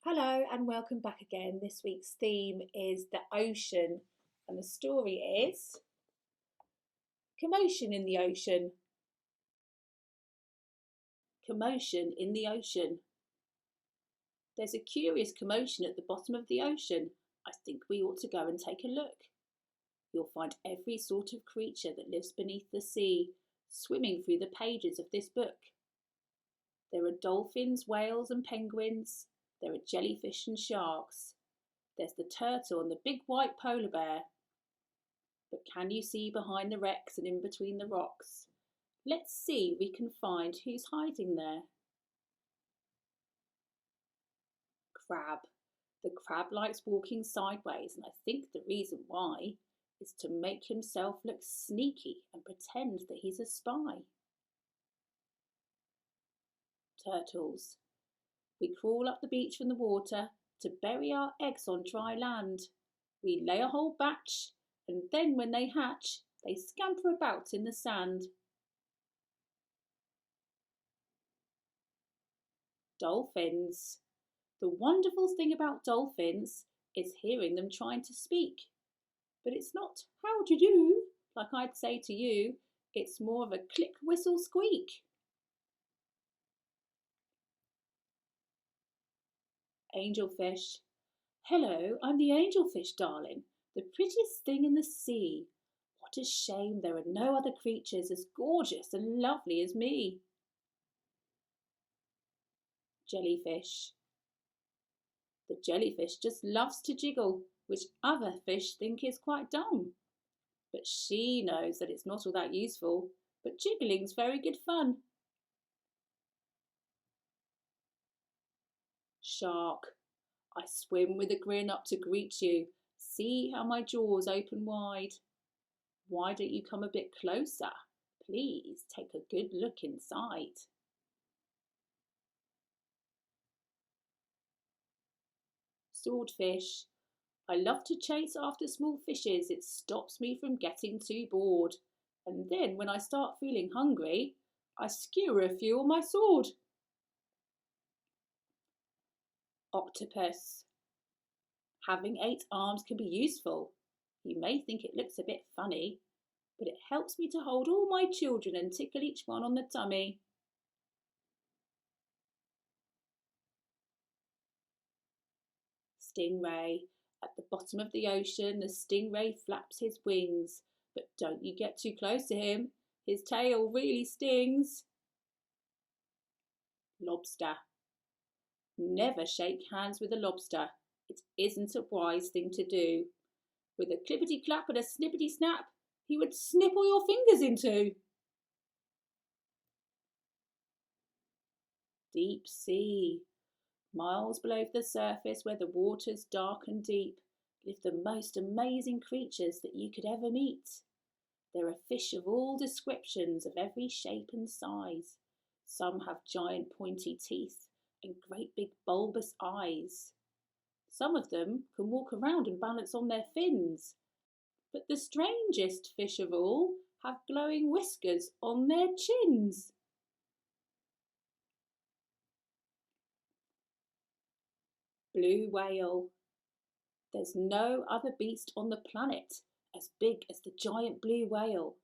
Hello and welcome back again. This week's theme is the ocean, and the story is Commotion in the Ocean. Commotion in the Ocean. There's a curious commotion at the bottom of the ocean. I think we ought to go and take a look. You'll find every sort of creature that lives beneath the sea swimming through the pages of this book. There are dolphins, whales, and penguins. There are jellyfish and sharks. There's the turtle and the big white polar bear. But can you see behind the wrecks and in between the rocks? Let's see if we can find who's hiding there. Crab. The crab likes walking sideways, and I think the reason why is to make himself look sneaky and pretend that he's a spy. Turtles. We crawl up the beach from the water to bury our eggs on dry land. We lay a whole batch, and then when they hatch, they scamper about in the sand. Dolphins. The wonderful thing about dolphins is hearing them trying to speak. But it's not how do you do, like I'd say to you, it's more of a click whistle squeak. Angelfish. Hello, I'm the angelfish, darling, the prettiest thing in the sea. What a shame there are no other creatures as gorgeous and lovely as me. Jellyfish. The jellyfish just loves to jiggle, which other fish think is quite dumb. But she knows that it's not all that useful, but jiggling's very good fun. Shark. I swim with a grin up to greet you. See how my jaws open wide. Why don't you come a bit closer? Please take a good look inside. Swordfish. I love to chase after small fishes. It stops me from getting too bored. And then when I start feeling hungry, I skewer a few on my sword. Octopus. Having 8 arms can be useful. You may think it looks a bit funny, but it helps me to hold all my children and tickle each one on the tummy. Stingray. At the bottom of the ocean, the stingray flaps his wings, but don't you get too close to him. His tail really stings. Lobster. Never shake hands with a lobster. It isn't a wise thing to do. With a clippity clap and a snippety snap, he would snip all your fingers in two. Deep sea. Miles below the surface, where the water's dark and deep, live the most amazing creatures that you could ever meet. There are fish of all descriptions, of every shape and size. Some have giant pointy teeth and great big bulbous eyes. Some of them can walk around and balance on their fins. But the strangest fish of all have glowing whiskers on their chins. Blue whale. There's no other beast on the planet as big as the giant blue whale.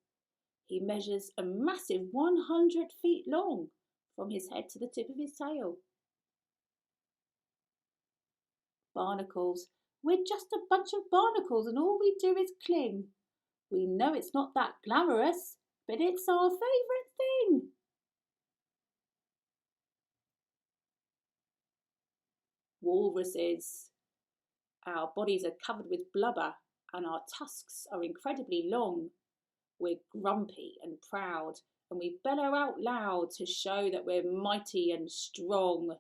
He measures a massive 100 feet long from his head to the tip of his tail. Barnacles. We're just a bunch of barnacles and all we do is cling. We know it's not that glamorous, but it's our favourite thing. Walruses. Our bodies are covered with blubber and our tusks are incredibly long. We're grumpy and proud, and we bellow out loud to show that we're mighty and strong.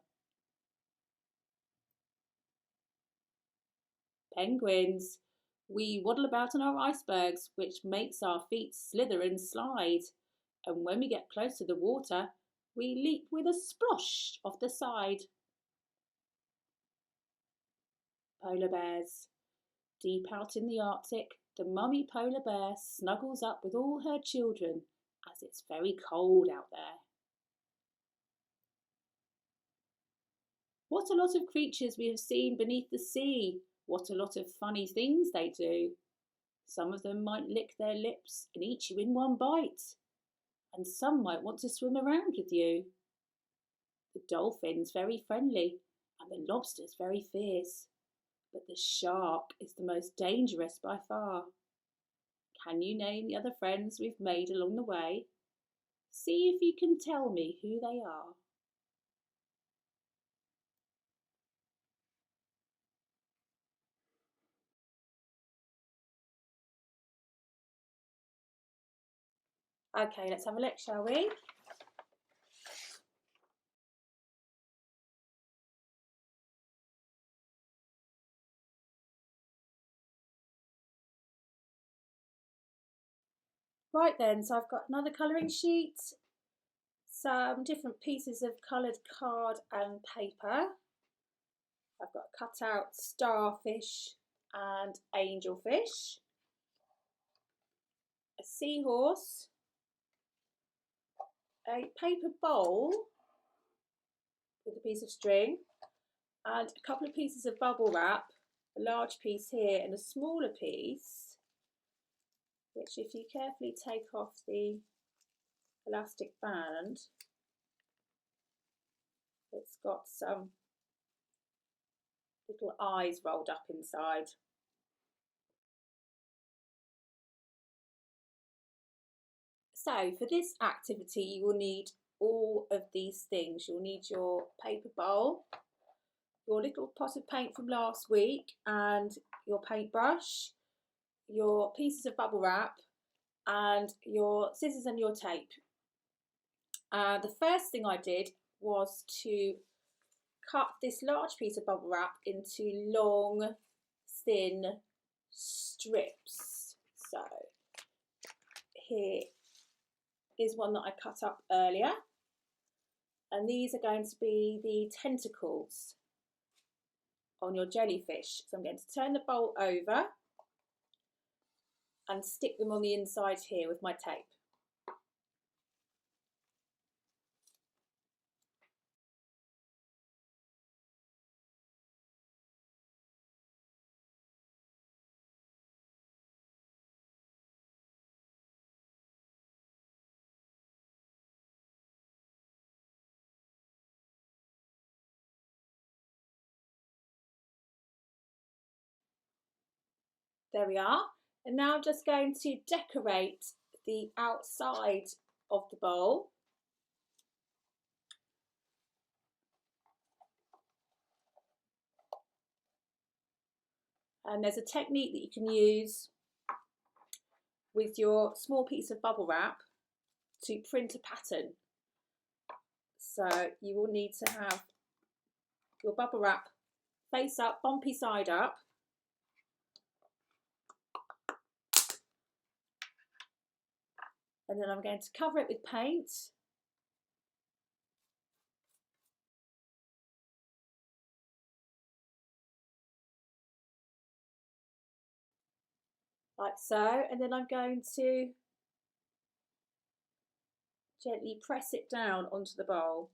Penguins. We waddle about on our icebergs, which makes our feet slither and slide. And when we get close to the water, we leap with a splosh off the side. Polar bears. Deep out in the Arctic, the mummy polar bear snuggles up with all her children as it's very cold out there. What a lot of creatures we have seen beneath the sea. What a lot of funny things they do. Some of them might lick their lips and eat you in one bite, and some might want to swim around with you. The dolphin's very friendly, and the lobster's very fierce, but the shark is the most dangerous by far. Can you name the other friends we've made along the way? See if you can tell me who they are. Okay, let's have a look, shall we? Right then, so I've got another colouring sheet, some different pieces of coloured card and paper. I've got cut out starfish and angelfish, a seahorse, a paper bowl with a piece of string, and a couple of pieces of bubble wrap, a large piece here and a smaller piece, which if you carefully take off the elastic band, it's got some little eyes rolled up inside. So for this activity you will need all of these things. You'll need your paper bowl, your little pot of paint from last week and your paintbrush, your pieces of bubble wrap and your scissors and your tape. The first thing I did was to cut this large piece of bubble wrap into long, thin strips. So here is one that I cut up earlier, and these are going to be the tentacles on your jellyfish. So I'm going to turn the bowl over and stick them on the inside here with my tape. There we are. And now I'm just going to decorate the outside of the bowl. And there's a technique that you can use with your small piece of bubble wrap to print a pattern. So you will need to have your bubble wrap face up, bumpy side up. And then I'm going to cover it with paint. Like so, and then I'm going to gently press it down onto the bowl.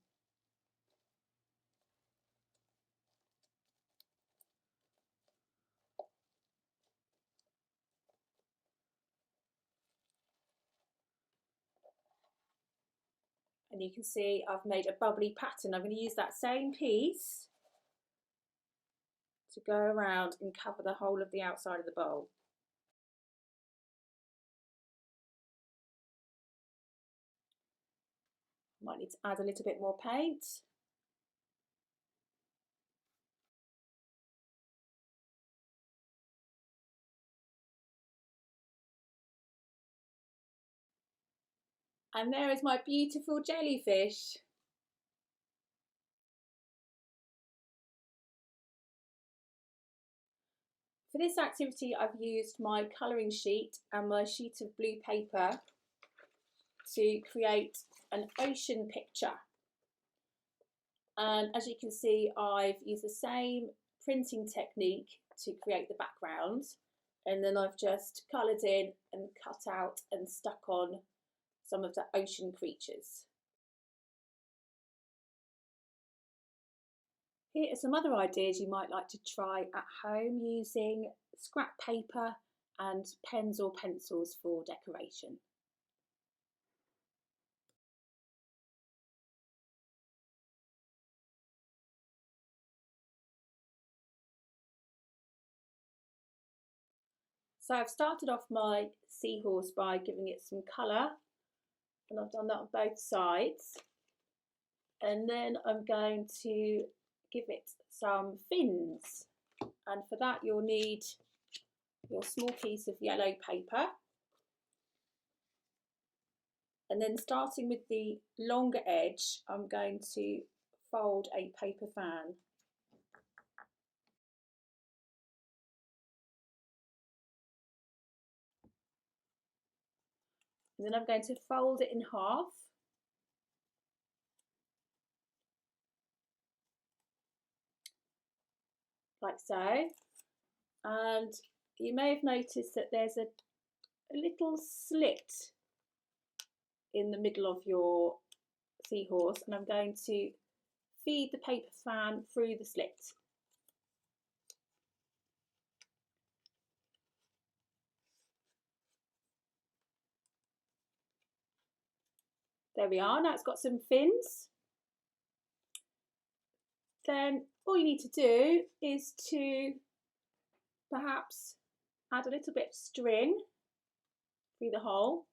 And you can see I've made a bubbly pattern. I'm going to use that same piece to go around and cover the whole of the outside of the bowl. Might need to add a little bit more paint. And there is my beautiful jellyfish. For this activity, I've used my colouring sheet and my sheet of blue paper to create an ocean picture. And as you can see, I've used the same printing technique to create the background. And then I've just coloured in and cut out and stuck on some of the ocean creatures. Here are some other ideas you might like to try at home using scrap paper and pens or pencils for decoration. So I've started off my seahorse by giving it some colour, and I've done that on both sides. And then I'm going to give it some fins, and for that you'll need your small piece of yellow paper, and then starting with the longer edge I'm going to fold a paper fan. And then I'm going to fold it in half, like so. And you may have noticed that there's a little slit in the middle of your seahorse, and I'm going to feed the paper fan through the slit. There we are, now it's got some fins. Then all you need to do is to perhaps add a little bit of string through the hole.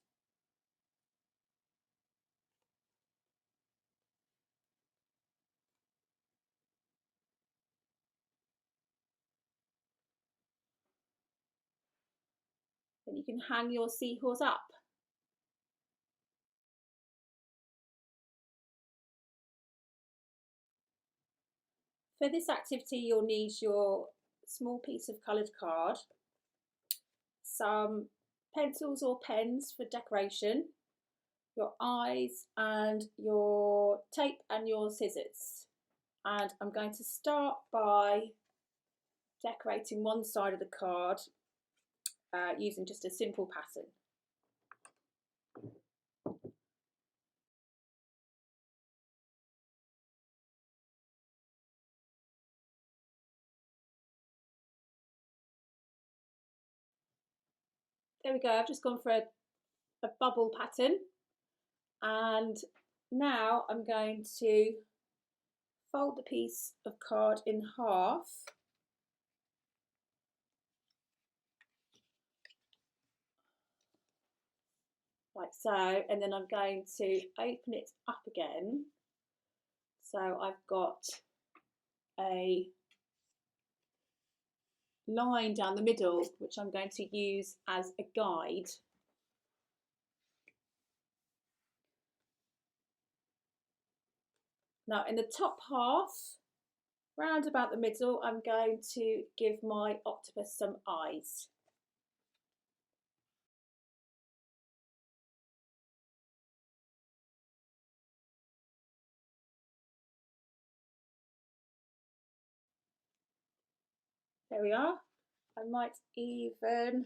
Then you can hang your seahorse up. For this activity you'll need your small piece of coloured card, some pencils or pens for decoration, your eyes and your tape and your scissors. And I'm going to start by decorating one side of the card using just a simple pattern. There we go, I've just gone for a bubble pattern, and now I'm going to fold the piece of card in half, like so, and then I'm going to open it up again. So I've got a line down the middle which I'm going to use as a guide. Now in the top half, round about the middle, I'm going to give my octopus some eyes. There we are. I might even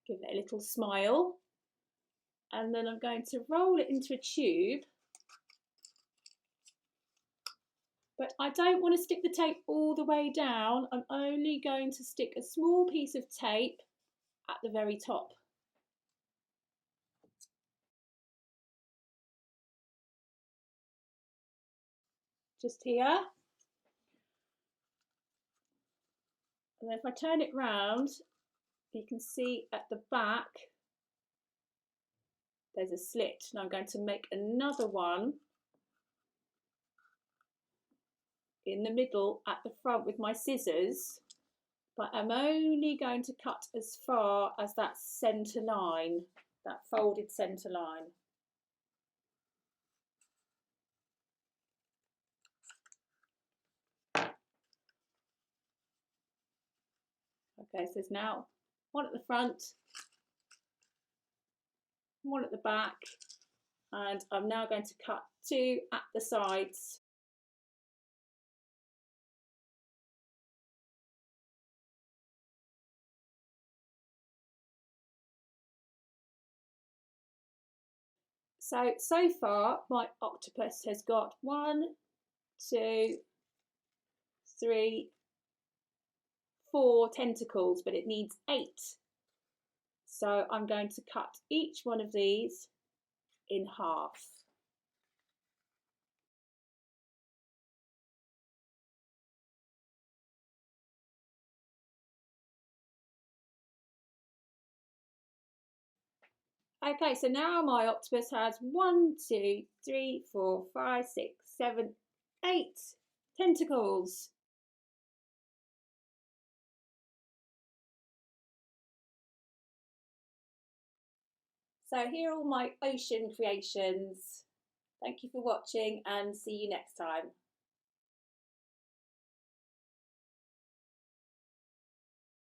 give it a little smile, and then I'm going to roll it into a tube, but I don't want to stick the tape all the way down. I'm only going to stick a small piece of tape at the very top. Just here. And then if I turn it round, you can see at the back there's a slit. Now I'm going to make another one in the middle at the front with my scissors, but I'm only going to cut as far as that centre line, that folded centre line. Okay, so there's now one at the front, one at the back, and I'm now going to cut two at the sides. So far my octopus has got 1, 2, 3, 4 tentacles, but it needs 8. So I'm going to cut each one of these in half. Okay, so now my octopus has 1, 2, 3, 4, 5, 6, 7, 8 tentacles. So here are all my ocean creations. Thank you for watching and see you next time.